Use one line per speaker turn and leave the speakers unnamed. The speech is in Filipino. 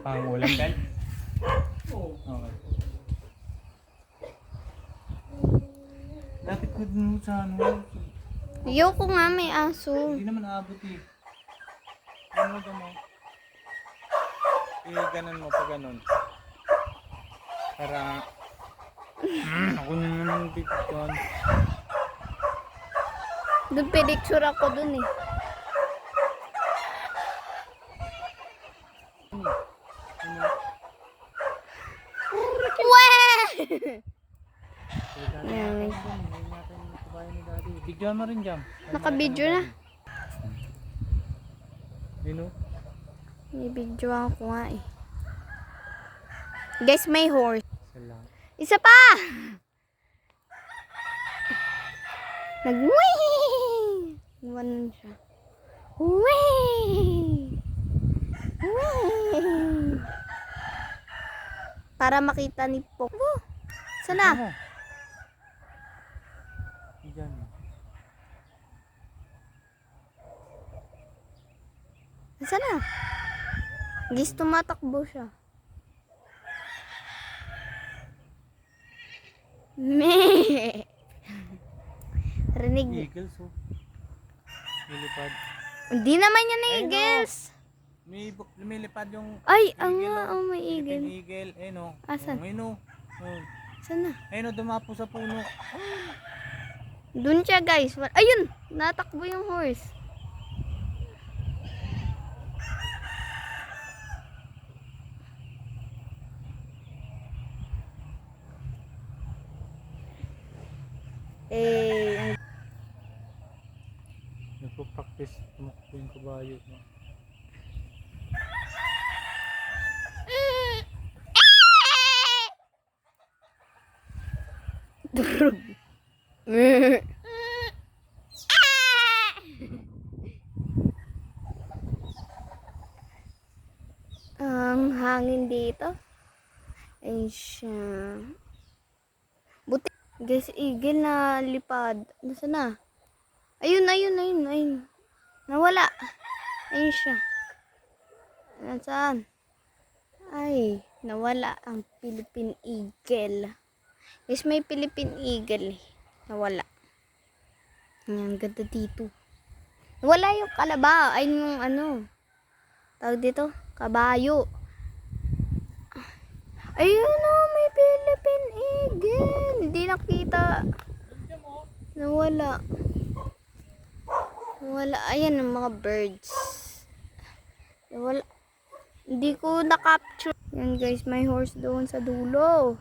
Pangulam ka?
Oo.
Okay. Dati ko dun sa ano.
Ayoko nga may aso.
Hindi naman aabot eh. Ano mo mo? Ganun mo pa ganun. Para ako na naman bigyan.
Doon pedicure ako dun eh. Weh! Yan.
Bigyan mo rin dyan.
Naka-video na.
Dino?
May video ako nga eh. Guys, may horse.
Salam.
Isa pa! Nag-wee! Iwanan siya. Wee! Wee! Para makita ni Poco. Sana?
Bigyan mo.
Sana? Guys, tumatakbo siya. Meh! Rinig.
Eagles oh. Lumilipad.
Hindi naman yan
Ayun,
eagles.
May lumilipad yung
Ay,
eagle,
ang nga,
oh.
may
Philippine
eagle.
Eagle. Ayun oh.
Asan?
Ayun oh. Oh.
Sana?
Ayun oh, dumapo sa puno.
Doon siya, guys. Ayun! Natakbo yung horse. Eh,
Nagpo-practice tumakbo yung kabayo. No?
durog. Ang hangin dito. Ay siya. Buti. Guys, eagle na lipad. Nasaan na? Ayun, ayun, ayun, ayun. Nawala. Ayun siya. Nasaan? Ay, nawala ang Philippine Eagle. Guys, may Philippine Eagle. Nawala. Ang ganda dito. Nawala yung kalaba. Ay, yung ano. Tawag dito. Kabayo. Ayun o, may Philippine Eagle. Hindi nakita. Nawala. Nawala. Ayan ang mga birds. Nawala. Hindi ko na-capture. Yan guys, may horse doon sa dulo.